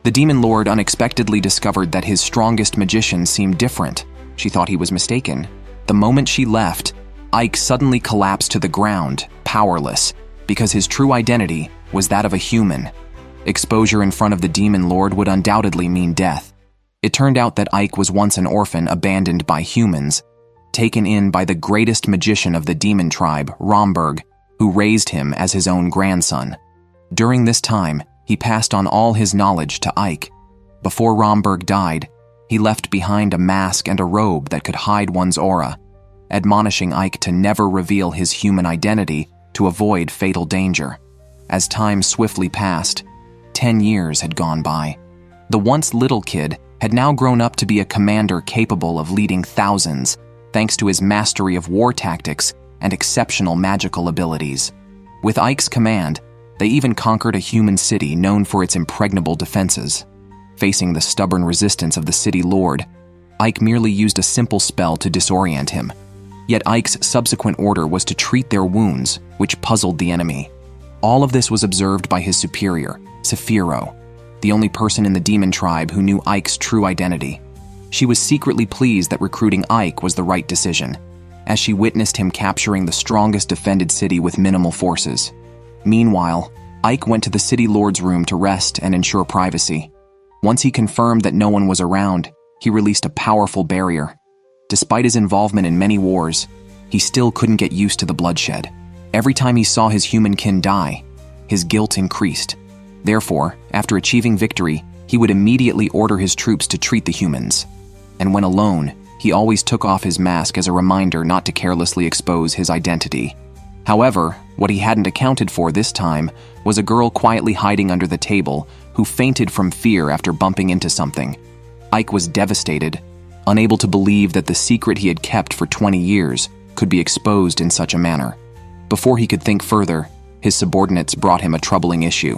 The demon lord unexpectedly discovered that his strongest magician seemed different. She thought he was mistaken. The moment she left, Ike suddenly collapsed to the ground, powerless, because his true identity was that of a human. Exposure in front of the demon lord would undoubtedly mean death. It turned out that Ike was once an orphan abandoned by humans, taken in by the greatest magician of the demon tribe, Romberg, who raised him as his own grandson. During this time, he passed on all his knowledge to Ike. Before Romberg died, he left behind a mask and a robe that could hide one's aura, admonishing Ike to never reveal his human identity to avoid fatal danger. As time swiftly passed, 10 years had gone by. The once little kid had now grown up to be a commander capable of leading thousands, thanks to his mastery of war tactics and exceptional magical abilities. With Ike's command, they even conquered a human city known for its impregnable defenses. Facing the stubborn resistance of the city lord, Ike merely used a simple spell to disorient him. Yet Ike's subsequent order was to treat their wounds, which puzzled the enemy. All of this was observed by his superior, Sephiro, the only person in the demon tribe who knew Ike's true identity. She was secretly pleased that recruiting Ike was the right decision, as she witnessed him capturing the strongest defended city with minimal forces. Meanwhile, Ike went to the city lord's room to rest and ensure privacy. Once he confirmed that no one was around, he released a powerful barrier. Despite his involvement in many wars, he still couldn't get used to the bloodshed. Every time he saw his human kin die, his guilt increased. Therefore, after achieving victory, he would immediately order his troops to treat the humans. And when alone, he always took off his mask as a reminder not to carelessly expose his identity. However, what he hadn't accounted for this time was a girl quietly hiding under the table who fainted from fear after bumping into something. Ike was devastated, unable to believe that the secret he had kept for 20 years could be exposed in such a manner. Before he could think further, his subordinates brought him a troubling issue.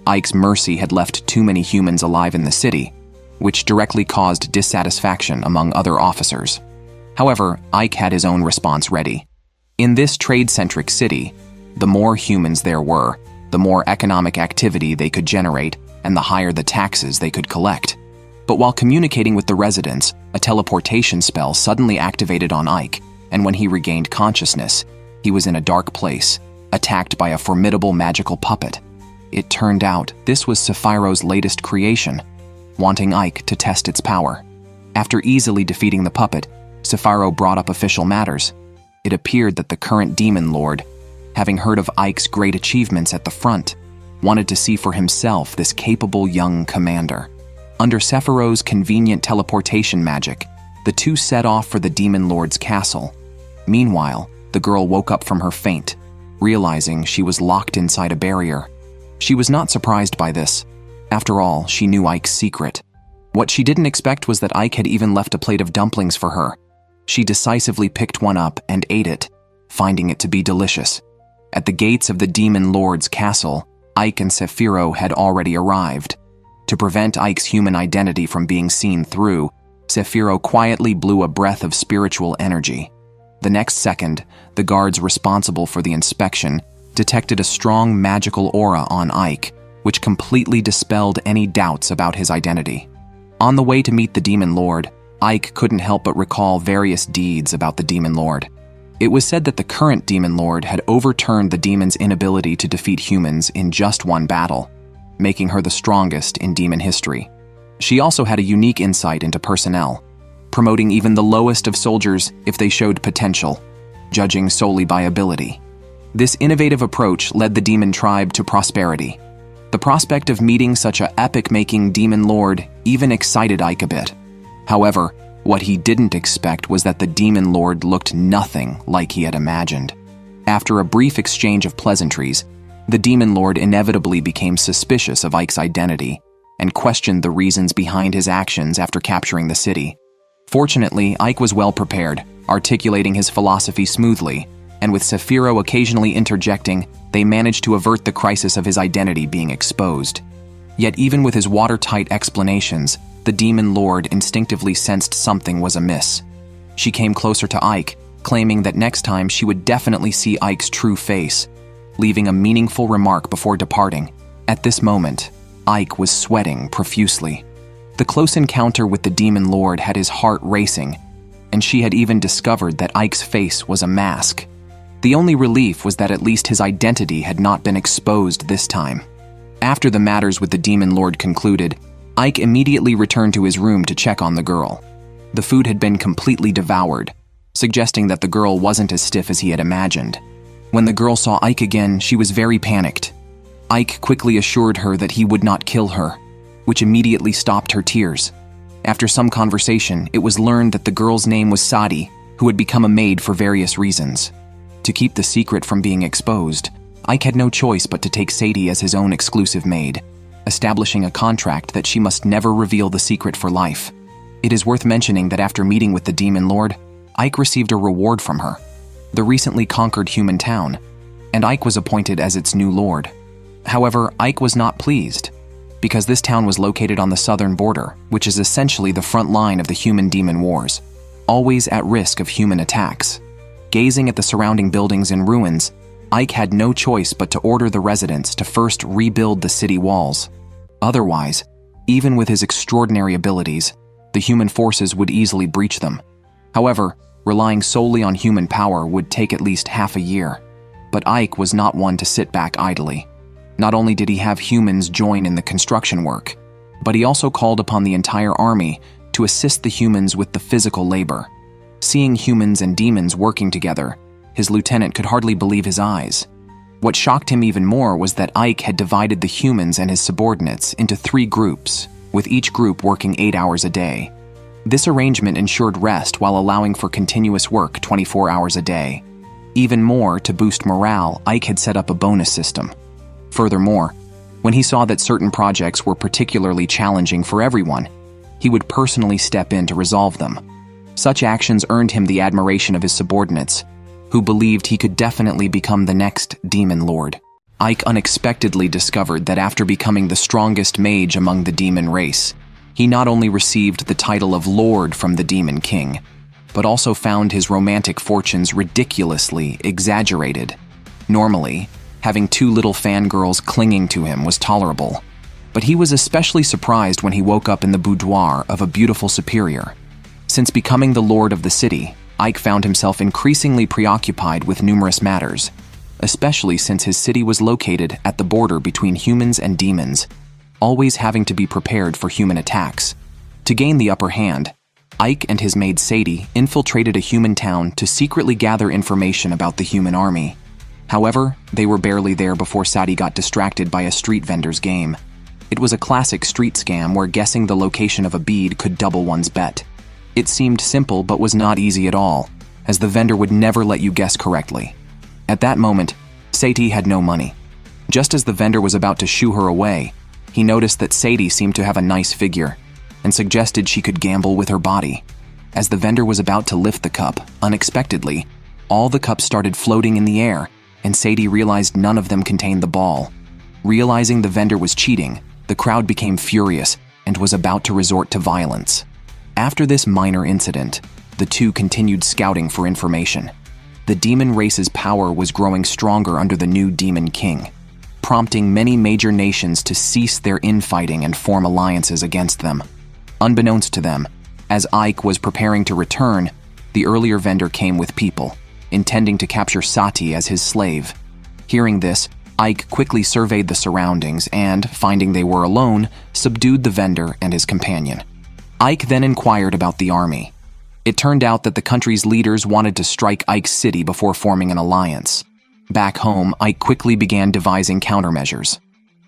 Ike's mercy had left too many humans alive in the city, which directly caused dissatisfaction among other officers. However, Ike had his own response ready. In this trade-centric city, the more humans there were, the more economic activity they could generate and the higher the taxes they could collect. But while communicating with the residents, a teleportation spell suddenly activated on Ike, and when he regained consciousness, he was in a dark place, attacked by a formidable magical puppet. It turned out this was Sephiro's latest creation, wanting Ike to test its power. After easily defeating the puppet, Sephiro brought up official matters. It appeared that the current demon lord, having heard of Ike's great achievements at the front, wanted to see for himself this capable young commander. Under Sephiro's convenient teleportation magic, the two set off for the demon lord's castle. Meanwhile, the girl woke up from her faint, realizing she was locked inside a barrier. She was not surprised by this. After all, she knew Ike's secret. What she didn't expect was that Ike had even left a plate of dumplings for her. She decisively picked one up and ate it, finding it to be delicious. At the gates of the demon lord's castle, Ike and Sephiro had already arrived. To prevent Ike's human identity from being seen through, Sephiro quietly blew a breath of spiritual energy. The next second, the guards responsible for the inspection detected a strong magical aura on Ike, which completely dispelled any doubts about his identity. On the way to meet the demon lord, Ike couldn't help but recall various deeds about the demon lord. It was said that the current demon lord had overturned the demon's inability to defeat humans in just one battle, making her the strongest in demon history. She also had a unique insight into personnel, promoting even the lowest of soldiers if they showed potential, judging solely by ability. This innovative approach led the demon tribe to prosperity. The prospect of meeting such an epic-making demon lord even excited Ike a bit. However, what he didn't expect was that the demon lord looked nothing like he had imagined. After a brief exchange of pleasantries, the demon lord inevitably became suspicious of Ike's identity and questioned the reasons behind his actions after capturing the city. Fortunately, Ike was well prepared, articulating his philosophy smoothly, and with Sephiro occasionally interjecting, they managed to avert the crisis of his identity being exposed. Yet even with his watertight explanations, the demon lord instinctively sensed something was amiss. She came closer to Ike, claiming that next time she would definitely see Ike's true face, leaving a meaningful remark before departing. At this moment, Ike was sweating profusely. The close encounter with the demon lord had his heart racing, and she had even discovered that Ike's face was a mask. The only relief was that at least his identity had not been exposed this time. After the matters with the demon lord concluded, Ike immediately returned to his room to check on the girl. The food had been completely devoured, suggesting that the girl wasn't as stiff as he had imagined. When the girl saw Ike again, she was very panicked. Ike quickly assured her that he would not kill her, which immediately stopped her tears. After some conversation, it was learned that the girl's name was Sadie, who had become a maid for various reasons. To keep the secret from being exposed, Ike had no choice but to take Sadie as his own exclusive maid, establishing a contract that she must never reveal the secret for life. It is worth mentioning that after meeting with the demon lord, Ike received a reward from her, the recently conquered human town, and Ike was appointed as its new lord. However, Ike was not pleased, because this town was located on the southern border, which is essentially the front line of the human-demon wars, always at risk of human attacks. Gazing at the surrounding buildings in ruins, Ike had no choice but to order the residents to first rebuild the city walls. Otherwise, even with his extraordinary abilities, the human forces would easily breach them. However, relying solely on human power would take at least half a year. But Ike was not one to sit back idly. Not only did he have humans join in the construction work, but he also called upon the entire army to assist the humans with the physical labor. Seeing humans and demons working together, his lieutenant could hardly believe his eyes. What shocked him even more was that Ike had divided the humans and his subordinates into 3 groups, with each group working 8 hours a day. This arrangement ensured rest while allowing for continuous work 24 hours a day. Even more, to boost morale, Ike had set up a bonus system. Furthermore, when he saw that certain projects were particularly challenging for everyone, he would personally step in to resolve them. Such actions earned him the admiration of his subordinates, who believed he could definitely become the next demon lord. Ike unexpectedly discovered that after becoming the strongest mage among the demon race, he not only received the title of Lord from the Demon King, but also found his romantic fortunes ridiculously exaggerated. Normally, having 2 little fangirls clinging to him was tolerable, but he was especially surprised when he woke up in the boudoir of a beautiful superior. Since becoming the lord of the city, Ike found himself increasingly preoccupied with numerous matters, especially since his city was located at the border between humans and demons, always having to be prepared for human attacks. To gain the upper hand, Ike and his maid Sadie infiltrated a human town to secretly gather information about the human army. However, they were barely there before Sadie got distracted by a street vendor's game. It was a classic street scam where guessing the location of a bead could double one's bet. It seemed simple but was not easy at all, as the vendor would never let you guess correctly. At that moment, Sadie had no money. Just as the vendor was about to shoo her away, he noticed that Sadie seemed to have a nice figure, and suggested she could gamble with her body. As the vendor was about to lift the cup, unexpectedly, all the cups started floating in the air, and Sadie realized none of them contained the ball. Realizing the vendor was cheating, the crowd became furious and was about to resort to violence. After this minor incident, the two continued scouting for information. The demon race's power was growing stronger under the new Demon King, prompting many major nations to cease their infighting and form alliances against them. Unbeknownst to them, as Ike was preparing to return, the earlier vendor came with people, intending to capture Sati as his slave. Hearing this, Ike quickly surveyed the surroundings and, finding they were alone, subdued the vendor and his companion. Ike then inquired about the army. It turned out that the country's leaders wanted to strike Ike's city before forming an alliance. Back home, Ike quickly began devising countermeasures.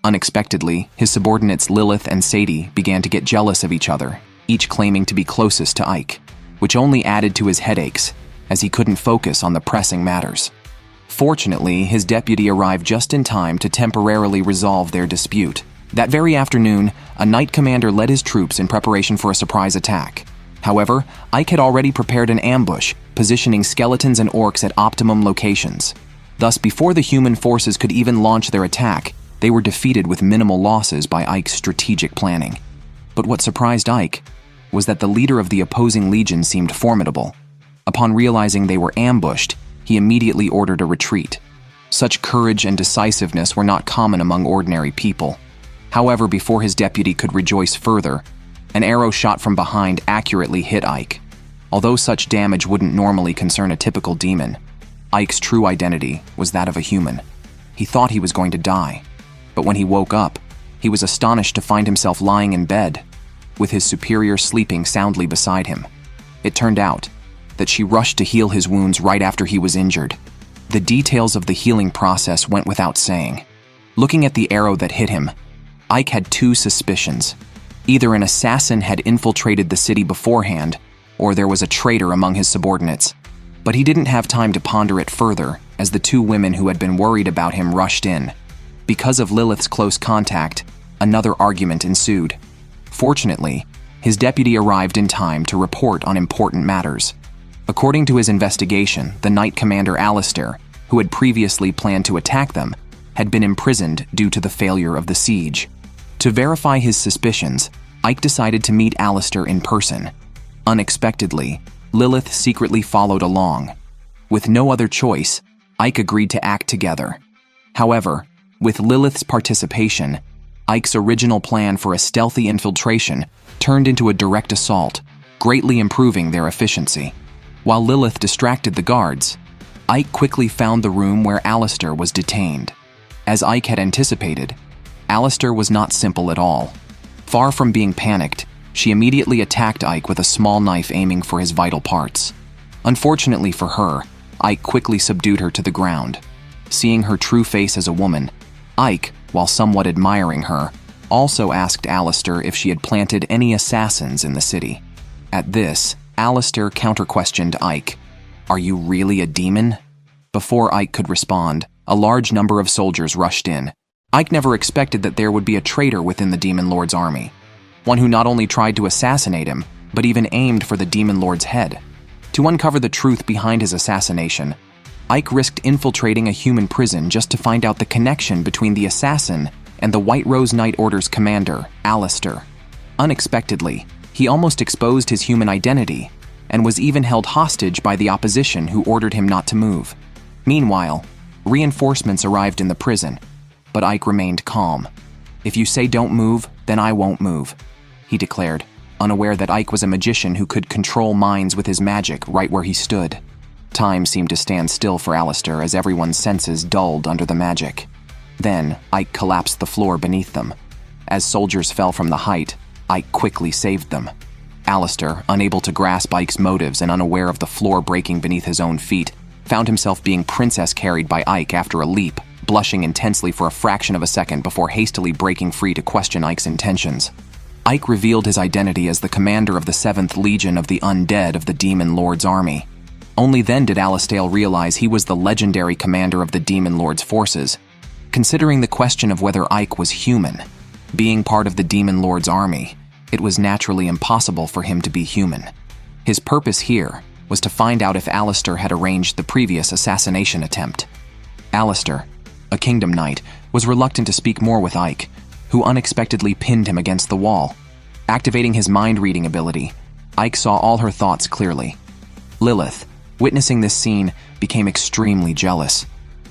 Unexpectedly, his subordinates Lilith and Sadie began to get jealous of each other, each claiming to be closest to Ike, which only added to his headaches, as he couldn't focus on the pressing matters. Fortunately, his deputy arrived just in time to temporarily resolve their dispute. That very afternoon, a knight commander led his troops in preparation for a surprise attack. However, Ike had already prepared an ambush, positioning skeletons and orcs at optimum locations. Thus, before the human forces could even launch their attack, they were defeated with minimal losses by Ike's strategic planning. But what surprised Ike was that the leader of the opposing legion seemed formidable. Upon realizing they were ambushed, he immediately ordered a retreat. Such courage and decisiveness were not common among ordinary people. However, before his deputy could rejoice further, an arrow shot from behind accurately hit Ike. Although such damage wouldn't normally concern a typical demon, Ike's true identity was that of a human. He thought he was going to die, but when he woke up, he was astonished to find himself lying in bed, with his superior sleeping soundly beside him. It turned out that she rushed to heal his wounds right after he was injured. The details of the healing process went without saying. Looking at the arrow that hit him, Ike had two suspicions. Either an assassin had infiltrated the city beforehand, or there was a traitor among his subordinates. But he didn't have time to ponder it further, as the two women who had been worried about him rushed in. Because of Lilith's close contact, another argument ensued. Fortunately, his deputy arrived in time to report on important matters. According to his investigation, the Knight Commander Alistair, who had previously planned to attack them, had been imprisoned due to the failure of the siege. To verify his suspicions, Ike decided to meet Alistair in person. Unexpectedly, Lilith secretly followed along. With no other choice, Ike agreed to act together. However, with Lilith's participation, Ike's original plan for a stealthy infiltration turned into a direct assault, greatly improving their efficiency. While Lilith distracted the guards, Ike quickly found the room where Alistair was detained. As Ike had anticipated, Alistair was not simple at all. Far from being panicked, she immediately attacked Ike with a small knife aiming for his vital parts. Unfortunately for her, Ike quickly subdued her to the ground. Seeing her true face as a woman, Ike, while somewhat admiring her, also asked Alistair if she had planted any assassins in the city. At this, Alistair counter-questioned Ike. "Are you really a demon?" Before Ike could respond, a large number of soldiers rushed in. Ike never expected that there would be a traitor within the Demon Lord's army. One who not only tried to assassinate him, but even aimed for the Demon Lord's head. To uncover the truth behind his assassination, Ike risked infiltrating a human prison just to find out the connection between the assassin and the White Rose Knight Order's commander, Alistair. Unexpectedly, he almost exposed his human identity, and was even held hostage by the opposition who ordered him not to move. Meanwhile, reinforcements arrived in the prison, but Ike remained calm. "If you say don't move, then I won't move," he declared, unaware that Ike was a magician who could control minds with his magic right where he stood. Time seemed to stand still for Alistair as everyone's senses dulled under the magic. Then, Ike collapsed the floor beneath them. As soldiers fell from the height, Ike quickly saved them. Alistair, unable to grasp Ike's motives and unaware of the floor breaking beneath his own feet, found himself being princess carried by Ike after a leap, blushing intensely for a fraction of a second before hastily breaking free to question Ike's intentions. Ike revealed his identity as the commander of the 7th Legion of the Undead of the Demon Lord's army. Only then did Alistair realize he was the legendary commander of the Demon Lord's forces. Considering the question of whether Ike was human, being part of the Demon Lord's army, it was naturally impossible for him to be human. His purpose here was to find out if Alistair had arranged the previous assassination attempt. Alistair, a Kingdom Knight, was reluctant to speak more with Ike, who unexpectedly pinned him against the wall. Activating his mind-reading ability, Ike saw all her thoughts clearly. Lilith, witnessing this scene, became extremely jealous,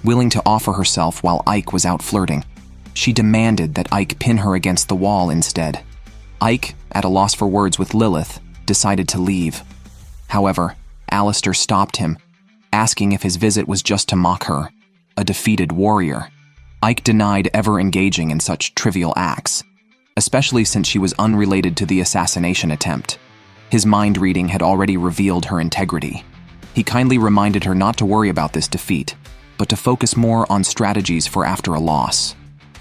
willing to offer herself while Ike was out flirting. She demanded that Ike pin her against the wall instead. Ike, at a loss for words with Lilith, decided to leave. However, Alistair stopped him, asking if his visit was just to mock her, a defeated warrior. Ike denied ever engaging in such trivial acts, especially since she was unrelated to the assassination attempt. His mind reading had already revealed her integrity. He kindly reminded her not to worry about this defeat, but to focus more on strategies for after a loss.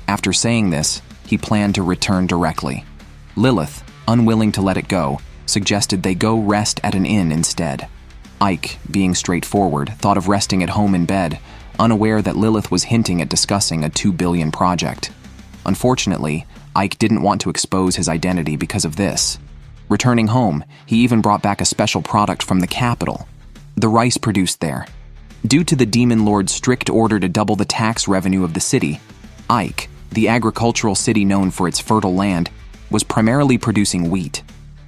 After saying this, he planned to return directly. Lilith, unwilling to let it go, suggested they go rest at an inn instead. Ike, being straightforward, thought of resting at home in bed, unaware that Lilith was hinting at discussing a 2 billion project. Unfortunately, Ike didn't want to expose his identity because of this. Returning home, he even brought back a special product from the capital, the rice produced there. Due to the Demon Lord's strict order to double the tax revenue of the city, Ike, the agricultural city known for its fertile land, was primarily producing wheat.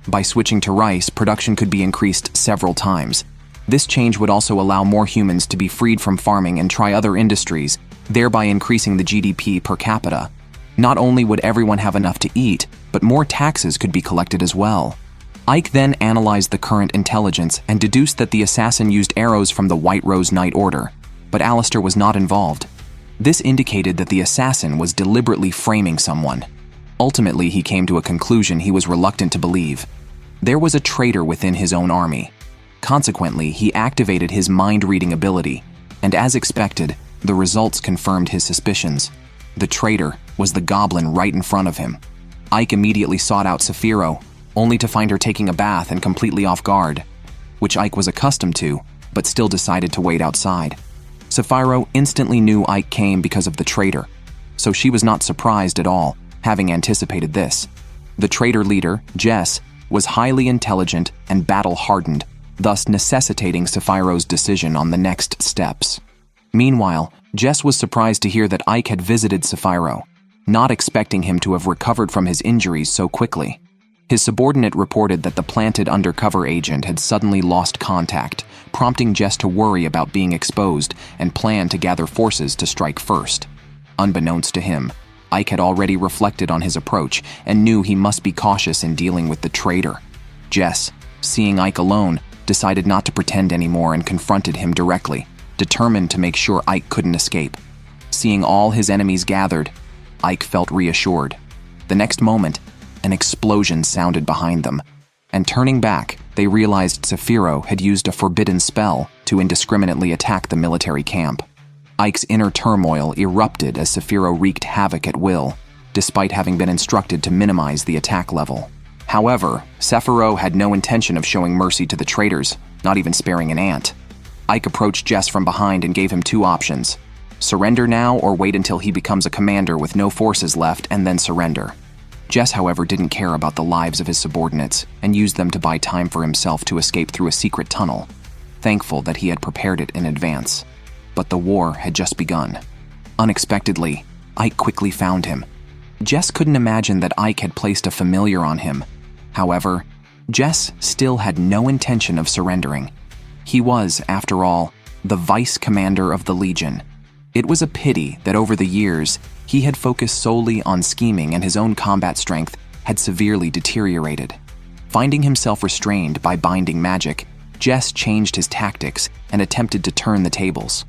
By switching to rice, production could be increased several times. This change would also allow more humans to be freed from farming and try other industries, thereby increasing the GDP per capita. Not only would everyone have enough to eat, but more taxes could be collected as well. Ike then analyzed the current intelligence and deduced that the assassin used arrows from the White Rose Knight Order, but Alistair was not involved. This indicated that the assassin was deliberately framing someone. Ultimately, he came to a conclusion he was reluctant to believe. There was a traitor within his own army. Consequently, he activated his mind-reading ability, and as expected, the results confirmed his suspicions. The traitor was the goblin right in front of him. Ike immediately sought out Saphiro, only to find her taking a bath and completely off guard, which Ike was accustomed to, but still decided to wait outside. Saphiro instantly knew Ike came because of the traitor, so she was not surprised at all, having anticipated this. The traitor leader, Jess, was highly intelligent and battle-hardened, thus necessitating Saphiro's decision on the next steps. Meanwhile, Jess was surprised to hear that Ike had visited Saphiro, not expecting him to have recovered from his injuries so quickly. His subordinate reported that the planted undercover agent had suddenly lost contact, prompting Jess to worry about being exposed and plan to gather forces to strike first. Unbeknownst to him, Ike had already reflected on his approach and knew he must be cautious in dealing with the traitor. Jess, seeing Ike alone, decided not to pretend anymore and confronted him directly, determined to make sure Ike couldn't escape. Seeing all his enemies gathered, Ike felt reassured. The next moment, an explosion sounded behind them, and turning back, they realized Saphiro had used a forbidden spell to indiscriminately attack the military camp. Ike's inner turmoil erupted as Saphiro wreaked havoc at will, despite having been instructed to minimize the attack level. However, Saphiro had no intention of showing mercy to the traitors, not even sparing an ant. Ike approached Jess from behind and gave him two options: surrender now or wait until he becomes a commander with no forces left and then surrender. Jess, however, didn't care about the lives of his subordinates and used them to buy time for himself to escape through a secret tunnel, thankful that he had prepared it in advance. But the war had just begun. Unexpectedly, Ike quickly found him. Jess couldn't imagine that Ike had placed a familiar on him. However, Jess still had no intention of surrendering. He was, after all, the vice commander of the Legion. It was a pity that over the years, he had focused solely on scheming and his own combat strength had severely deteriorated. Finding himself restrained by binding magic, Jess changed his tactics and attempted to turn the tables.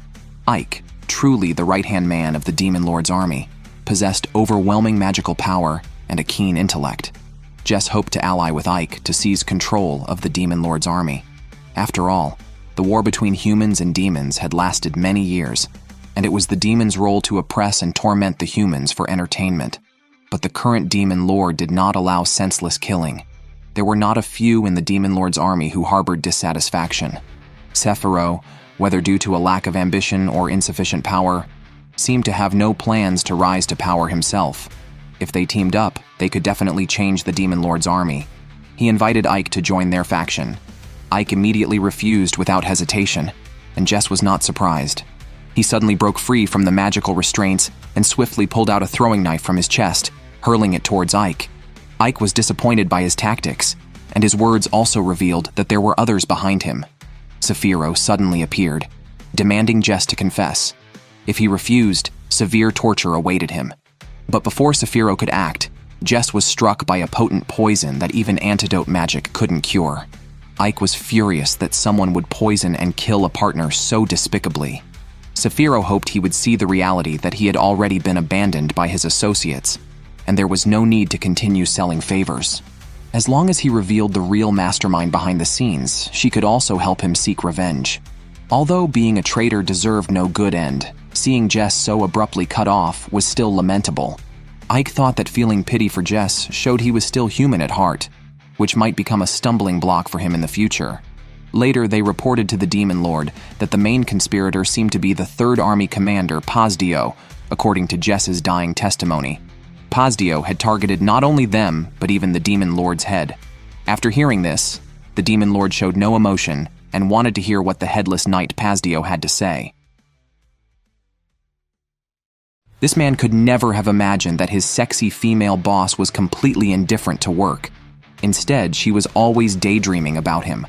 Ike, truly the right-hand man of the Demon Lord's army, possessed overwhelming magical power and a keen intellect. Jess hoped to ally with Ike to seize control of the Demon Lord's army. After all, the war between humans and demons had lasted many years, and it was the demons' role to oppress and torment the humans for entertainment. But the current Demon Lord did not allow senseless killing. There were not a few in the Demon Lord's army who harbored dissatisfaction. Saphiro, whether due to a lack of ambition or insufficient power, seemed to have no plans to rise to power himself. If they teamed up, they could definitely change the Demon Lord's army. He invited Ike to join their faction. Ike immediately refused without hesitation, and Jess was not surprised. He suddenly broke free from the magical restraints and swiftly pulled out a throwing knife from his chest, hurling it towards Ike. Ike was disappointed by his tactics, and his words also revealed that there were others behind him. Saphiro suddenly appeared, demanding Jess to confess. If he refused, severe torture awaited him. But before Saphiro could act, Jess was struck by a potent poison that even antidote magic couldn't cure. Ike was furious that someone would poison and kill a partner so despicably. Saphiro hoped he would see the reality that he had already been abandoned by his associates, and there was no need to continue selling favors. As long as he revealed the real mastermind behind the scenes, she could also help him seek revenge. Although being a traitor deserved no good end, seeing Jess so abruptly cut off was still lamentable. Ike thought that feeling pity for Jess showed he was still human at heart, which might become a stumbling block for him in the future. Later, they reported to the Demon Lord that the main conspirator seemed to be the Third Army commander, Pazdio, according to Jess's dying testimony. Pazdio had targeted not only them, but even the Demon Lord's head. After hearing this, the Demon Lord showed no emotion and wanted to hear what the headless knight Pazdio had to say. This man could never have imagined that his sexy female boss was completely indifferent to work. Instead, she was always daydreaming about him.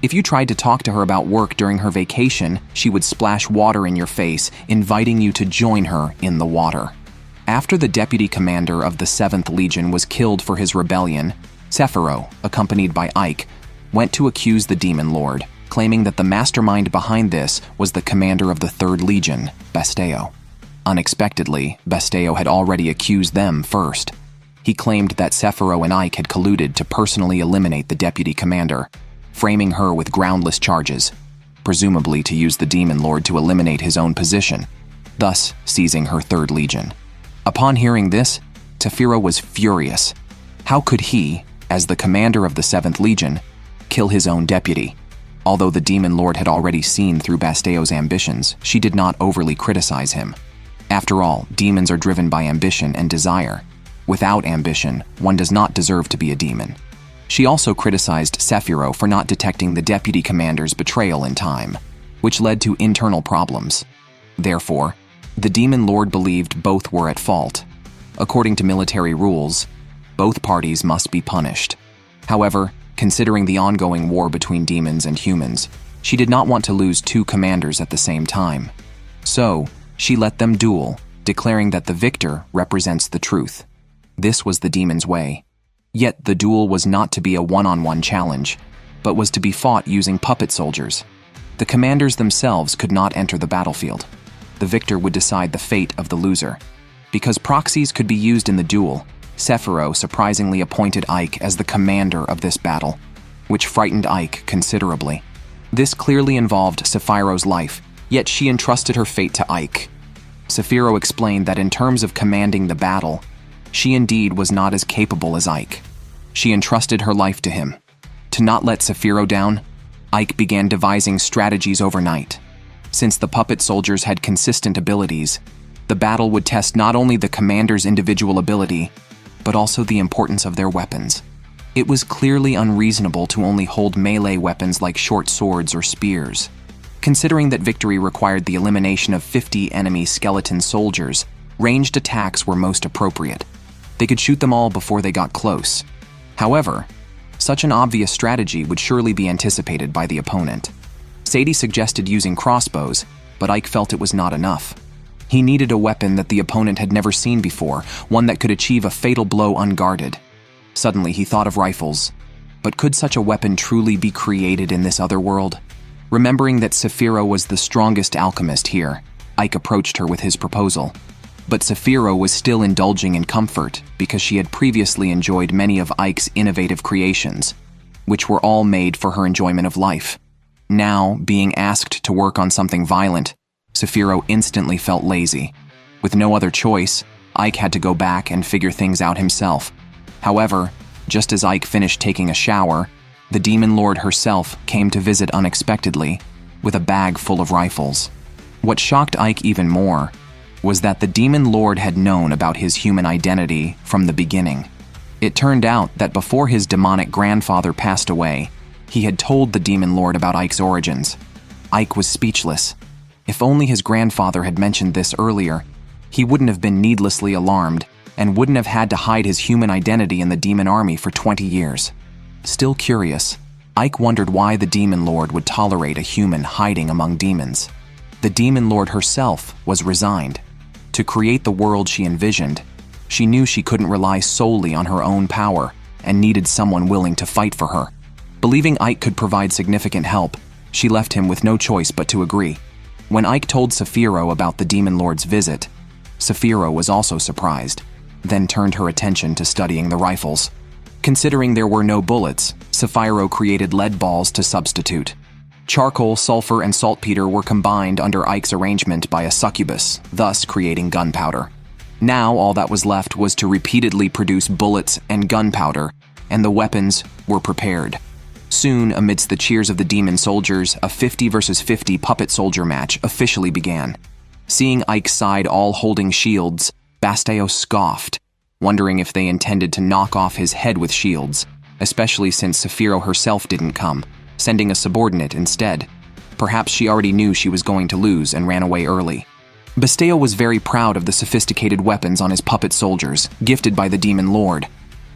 If you tried to talk to her about work during her vacation, she would splash water in your face, inviting you to join her in the water. After the deputy commander of the 7th Legion was killed for his rebellion, Sephiro, accompanied by Ike, went to accuse the Demon Lord, claiming that the mastermind behind this was the commander of the 3rd Legion, Basteo. Unexpectedly, Basteo had already accused them first. He claimed that Sephiro and Ike had colluded to personally eliminate the deputy commander, framing her with groundless charges, presumably to use the Demon Lord to eliminate his own position, thus seizing her 3rd Legion. Upon hearing this, Sephiro was furious. How could he, as the commander of the 7th Legion, kill his own deputy? Although the Demon Lord had already seen through Basteo's ambitions, she did not overly criticize him. After all, demons are driven by ambition and desire. Without ambition, one does not deserve to be a demon. She also criticized Sephiro for not detecting the deputy commander's betrayal in time, which led to internal problems. Therefore, the Demon Lord believed both were at fault. According to military rules, both parties must be punished. However, considering the ongoing war between demons and humans, she did not want to lose 2 commanders at the same time. So, she let them duel, declaring that the victor represents the truth. This was the demon's way. Yet the duel was not to be a one-on-one challenge, but was to be fought using puppet soldiers. The commanders themselves could not enter the battlefield. The victor would decide the fate of the loser. Because proxies could be used in the duel, Sephiro surprisingly appointed Ike as the commander of this battle, which frightened Ike considerably. This clearly involved Sephiro's life, yet she entrusted her fate to Ike. Sephiro explained that in terms of commanding the battle, she indeed was not as capable as Ike. She entrusted her life to him. To not let Sephiro down, Ike began devising strategies overnight. Since the puppet soldiers had consistent abilities, the battle would test not only the commander's individual ability, but also the importance of their weapons. It was clearly unreasonable to only hold melee weapons like short swords or spears. Considering that victory required the elimination of 50 enemy skeleton soldiers, ranged attacks were most appropriate. They could shoot them all before they got close. However, such an obvious strategy would surely be anticipated by the opponent. Sadie suggested using crossbows, but Ike felt it was not enough. He needed a weapon that the opponent had never seen before, one that could achieve a fatal blow unguarded. Suddenly he thought of rifles. But could such a weapon truly be created in this other world? Remembering that Sephiro was the strongest alchemist here, Ike approached her with his proposal. But Sephiro was still indulging in comfort because she had previously enjoyed many of Ike's innovative creations, which were all made for her enjoyment of life. Now, being asked to work on something violent, Sephiro instantly felt lazy. With no other choice, Ike had to go back and figure things out himself. However, just as Ike finished taking a shower, the Demon Lord herself came to visit unexpectedly with a bag full of rifles. What shocked Ike even more was that the Demon Lord had known about his human identity from the beginning. It turned out that before his demonic grandfather passed away, he had told the Demon Lord about Ike's origins. Ike was speechless. If only his grandfather had mentioned this earlier, he wouldn't have been needlessly alarmed and wouldn't have had to hide his human identity in the demon army for 20 years. Still curious, Ike wondered why the Demon Lord would tolerate a human hiding among demons. The Demon Lord herself was resigned. To create the world she envisioned, she knew she couldn't rely solely on her own power and needed someone willing to fight for her. Believing Ike could provide significant help, she left him with no choice but to agree. When Ike told Sephiro about the Demon Lord's visit, Sephiro was also surprised, then turned her attention to studying the rifles. Considering there were no bullets, Sephiro created lead balls to substitute. Charcoal, sulfur, and saltpeter were combined under Ike's arrangement by a succubus, thus creating gunpowder. Now all that was left was to repeatedly produce bullets and gunpowder, and the weapons were prepared. Soon, amidst the cheers of the demon soldiers, a 50 versus 50 puppet soldier match officially began. Seeing Ike's side all holding shields, Basteo scoffed, wondering if they intended to knock off his head with shields, especially since Sephiro herself didn't come, sending a subordinate instead. Perhaps she already knew she was going to lose and ran away early. Basteo was very proud of the sophisticated weapons on his puppet soldiers, gifted by the Demon Lord.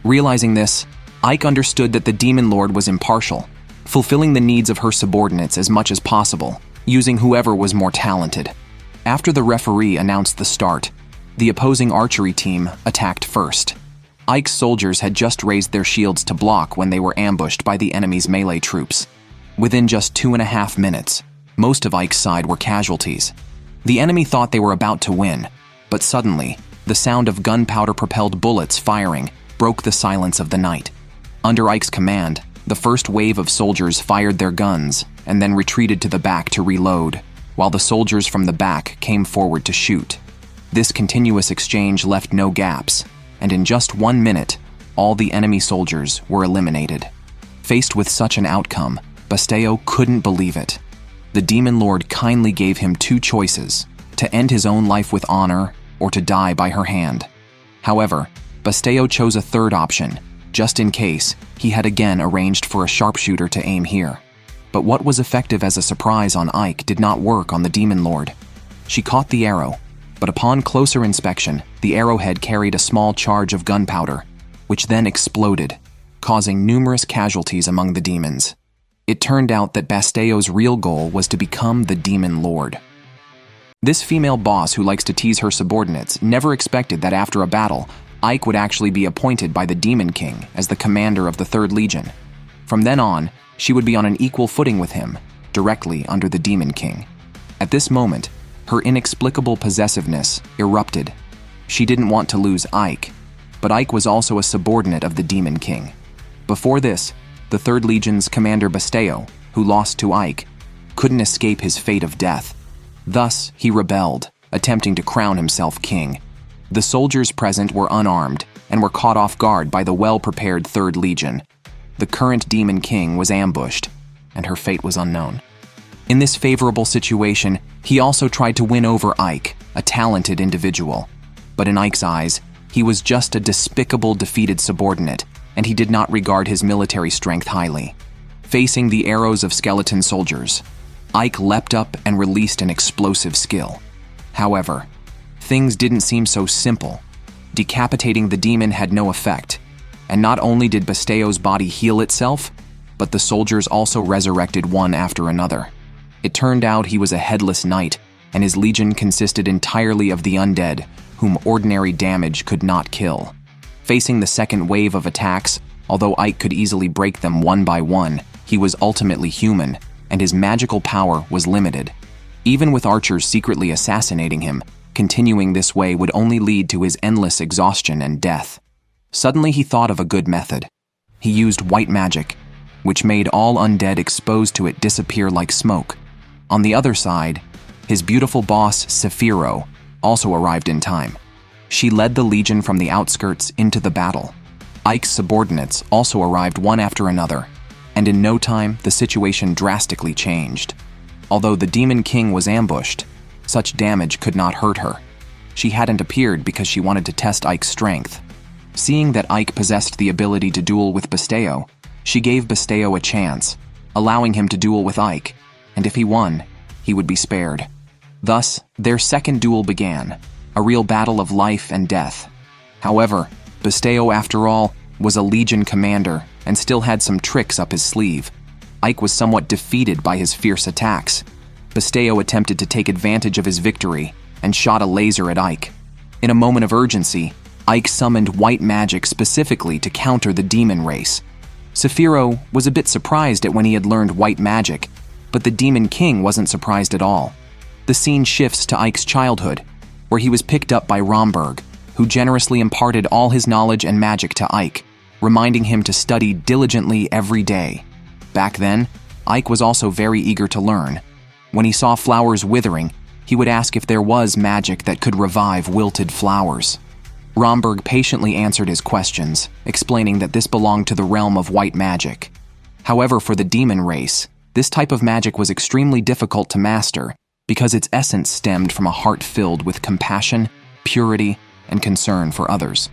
Realizing this, Ike understood that the Demon Lord was impartial, fulfilling the needs of her subordinates as much as possible, using whoever was more talented. After the referee announced the start, The opposing archery team attacked first. Ike's soldiers had just raised their shields to block when they were ambushed by the enemy's melee troops. Within just 2.5 minutes, most of Ike's side were casualties. The enemy thought they were about to win, but suddenly, the sound of gunpowder-propelled bullets firing broke the silence of the night. Under Ike's command, the first wave of soldiers fired their guns and then retreated to the back to reload, while the soldiers from the back came forward to shoot. This continuous exchange left no gaps, and in just 1 minute, all the enemy soldiers were eliminated. Faced with such an outcome, Basteo couldn't believe it. The Demon Lord kindly gave him 2 choices: to end his own life with honor or to die by her hand. However, Basteo chose a third option, just in case he had again arranged for a sharpshooter to aim here. But what was effective as a surprise on Ike did not work on the Demon Lord. She caught the arrow, but upon closer inspection, the arrowhead carried a small charge of gunpowder, which then exploded, causing numerous casualties among the demons. It turned out that Basteo's real goal was to become the Demon Lord. This female boss who likes to tease her subordinates never expected that after a battle, Ike would actually be appointed by the Demon King as the commander of the 3rd Legion. From then on, she would be on an equal footing with him, directly under the Demon King. At this moment, her inexplicable possessiveness erupted. She didn't want to lose Ike, but Ike was also a subordinate of the Demon King. Before this, the 3rd Legion's commander Basteo, who lost to Ike, couldn't escape his fate of death. Thus, he rebelled, attempting to crown himself king. The soldiers present were unarmed and were caught off guard by the well-prepared 3rd Legion. The current Demon King was ambushed, and her fate was unknown. In this favorable situation, he also tried to win over Ike, a talented individual. But in Ike's eyes, he was just a despicable, defeated subordinate, and he did not regard his military strength highly. Facing the arrows of skeleton soldiers, Ike leapt up and released an explosive skill. However, things didn't seem so simple. Decapitating the demon had no effect, and not only did Basteo's body heal itself, but the soldiers also resurrected one after another. It turned out he was a headless knight, and his legion consisted entirely of the undead, whom ordinary damage could not kill. Facing the second wave of attacks, although Ike could easily break them one by one, he was ultimately human, and his magical power was limited. Even with archers secretly assassinating him, continuing this way would only lead to his endless exhaustion and death. Suddenly he thought of a good method. He used white magic, which made all undead exposed to it disappear like smoke. On the other side, his beautiful boss, Sephiro, also arrived in time. She led the legion from the outskirts into the battle. Ike's subordinates also arrived one after another, and in no time the situation drastically changed. Although the Demon King was ambushed, such damage could not hurt her. She hadn't appeared because she wanted to test Ike's strength. Seeing that Ike possessed the ability to duel with Basteo, she gave Basteo a chance, allowing him to duel with Ike, and if he won, he would be spared. Thus, their second duel began, a real battle of life and death. However, Basteo, after all, was a legion commander and still had some tricks up his sleeve. Ike was somewhat defeated by his fierce attacks. Basteo attempted to take advantage of his victory and shot a laser at Ike. In a moment of urgency, Ike summoned white magic specifically to counter the demon race. Sephiro was a bit surprised at when he had learned white magic, but the Demon King wasn't surprised at all. The scene shifts to Ike's childhood, where he was picked up by Romberg, who generously imparted all his knowledge and magic to Ike, reminding him to study diligently every day. Back then, Ike was also very eager to learn. When he saw flowers withering, he would ask if there was magic that could revive wilted flowers. Romberg patiently answered his questions, explaining that this belonged to the realm of white magic. However, for the demon race, this type of magic was extremely difficult to master because its essence stemmed from a heart filled with compassion, purity, and concern for others.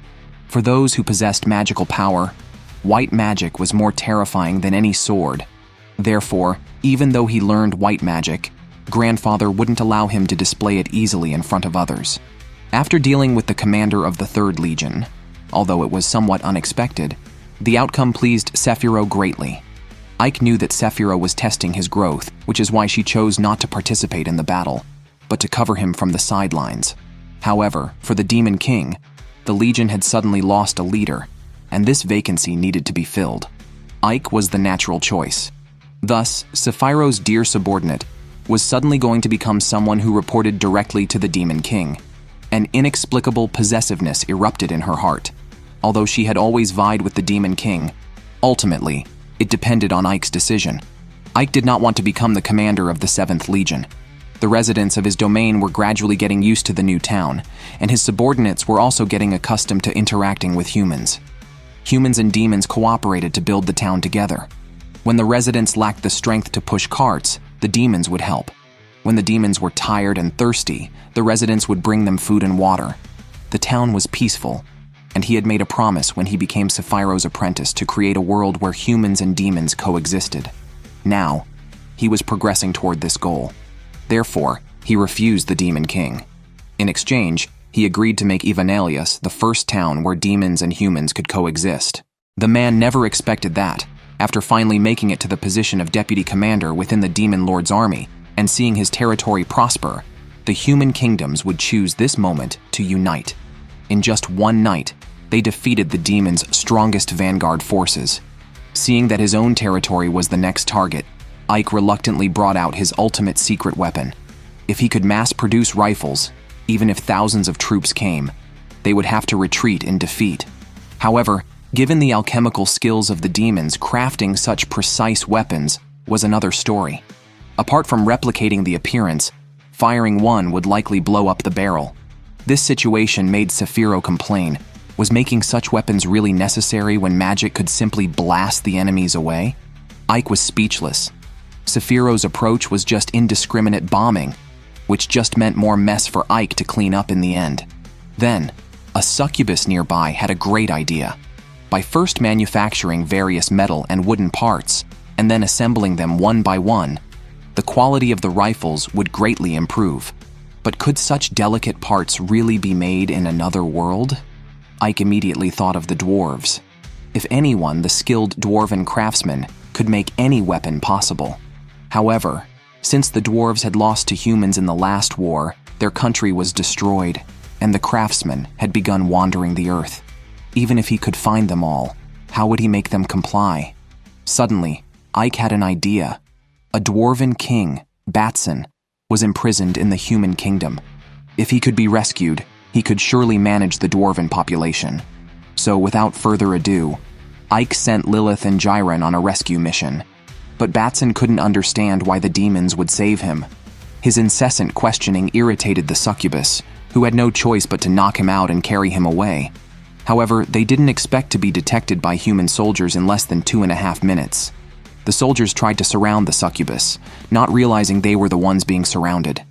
For those who possessed magical power, white magic was more terrifying than any sword. Therefore, even though he learned white magic, Grandfather wouldn't allow him to display it easily in front of others. After dealing with the commander of the 3rd Legion, although it was somewhat unexpected, the outcome pleased Sephiro greatly. Ike knew that Sephiro was testing his growth, which is why she chose not to participate in the battle, but to cover him from the sidelines. However, for the Demon King, the Legion had suddenly lost a leader, and this vacancy needed to be filled. Ike was the natural choice. Thus, Sephiroth's dear subordinate was suddenly going to become someone who reported directly to the Demon King. An inexplicable possessiveness erupted in her heart. Although she had always vied with the Demon King, ultimately, it depended on Ike's decision. Ike did not want to become the commander of the 7th Legion. The residents of his domain were gradually getting used to the new town, and his subordinates were also getting accustomed to interacting with humans. Humans and demons cooperated to build the town together. When the residents lacked the strength to push carts, the demons would help. When the demons were tired and thirsty, the residents would bring them food and water. The town was peaceful, and he had made a promise when he became Sephiroth's apprentice to create a world where humans and demons coexisted. Now, he was progressing toward this goal. Therefore, he refused the Demon King. In exchange, he agreed to make Ivanelius the first town where demons and humans could coexist. The man never expected that, after finally making it to the position of deputy commander within the Demon Lord's army and seeing his territory prosper, the human kingdoms would choose this moment to unite. In just one night, they defeated the demons' strongest vanguard forces. Seeing that his own territory was the next target, Ike reluctantly brought out his ultimate secret weapon. If he could mass-produce rifles, even if thousands of troops came, they would have to retreat in defeat. However, given the alchemical skills of the demons, crafting such precise weapons was another story. Apart from replicating the appearance, firing one would likely blow up the barrel. This situation made Sephiroth complain. Was making such weapons really necessary when magic could simply blast the enemies away? Ike was speechless. Sephiroth's approach was just indiscriminate bombing, which just meant more mess for Ike to clean up in the end. Then, a succubus nearby had a great idea. By first manufacturing various metal and wooden parts, and then assembling them one by one, the quality of the rifles would greatly improve. But could such delicate parts really be made in another world? Ike immediately thought of the dwarves. If anyone, the skilled dwarven craftsman, could make any weapon possible. However, since the dwarves had lost to humans in the last war, their country was destroyed, and the craftsman had begun wandering the earth. Even if he could find them all, how would he make them comply? Suddenly, Ike had an idea. A dwarven king, Batson, was imprisoned in the human kingdom. If he could be rescued, he could surely manage the dwarven population. So without further ado, Ike sent Lilith and Jiren on a rescue mission. But Batson couldn't understand why the demons would save him. His incessant questioning irritated the succubus, who had no choice but to knock him out and carry him away. However, they didn't expect to be detected by human soldiers in less than 2.5 minutes. The soldiers tried to surround the succubus, not realizing they were the ones being surrounded.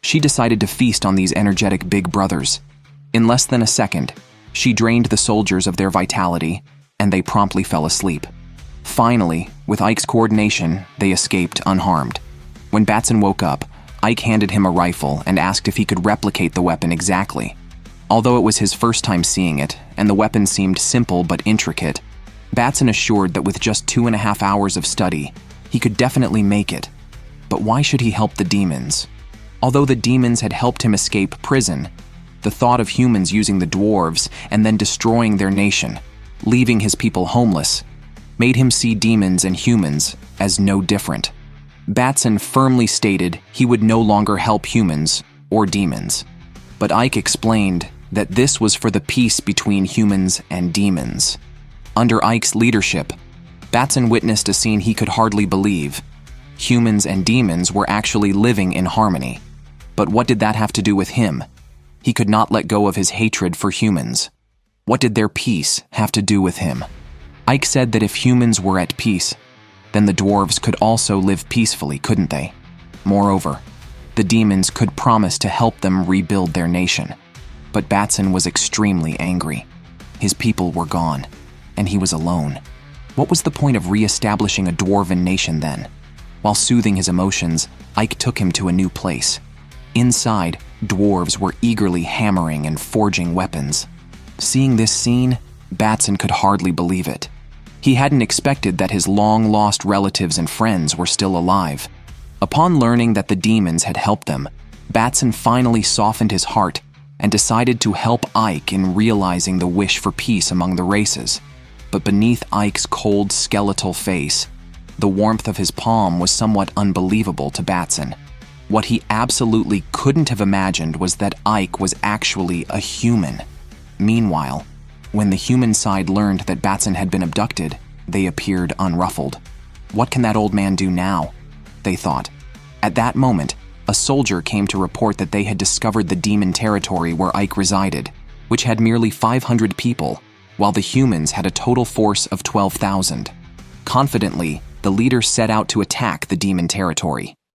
She decided to feast on these energetic big brothers. In less than a second, she drained the soldiers of their vitality, and they promptly fell asleep. Finally, with Ike's coordination, they escaped unharmed. When Batson woke up, Ike handed him a rifle and asked if he could replicate the weapon exactly. Although it was his first time seeing it, and the weapon seemed simple but intricate, Batson assured that with just 2.5 hours of study, he could definitely make it. But why should he help the demons? Although the demons had helped him escape prison, the thought of humans using the dwarves and then destroying their nation, leaving his people homeless, made him see demons and humans as no different. Batson firmly stated he would no longer help humans or demons. But Ike explained that this was for the peace between humans and demons. Under Ike's leadership, Batson witnessed a scene he could hardly believe. Humans and demons were actually living in harmony. But what did that have to do with him? He could not let go of his hatred for humans. What did their peace have to do with him? Ike said that if humans were at peace, then the dwarves could also live peacefully, couldn't they? Moreover, the demons could promise to help them rebuild their nation. But Batson was extremely angry. His people were gone, and he was alone. What was the point of re-establishing a dwarven nation then? While soothing his emotions, Ike took him to a new place. Inside, dwarves were eagerly hammering and forging weapons. Seeing this scene, Batson could hardly believe it. He hadn't expected that his long-lost relatives and friends were still alive. Upon learning that the demons had helped them, Batson finally softened his heart and decided to help Ike in realizing the wish for peace among the races. But beneath Ike's cold, skeletal face, the warmth of his palm was somewhat unbelievable to Batson. What he absolutely couldn't have imagined was that Ike was actually a human. Meanwhile, when the human side learned that Batson had been abducted, they appeared unruffled. What can that old man do now? They thought. At that moment, a soldier came to report that they had discovered the demon territory where Ike resided, which had merely 500 people, while the humans had a total force of 12,000. Confidently, the leader set out to attack the demon territory.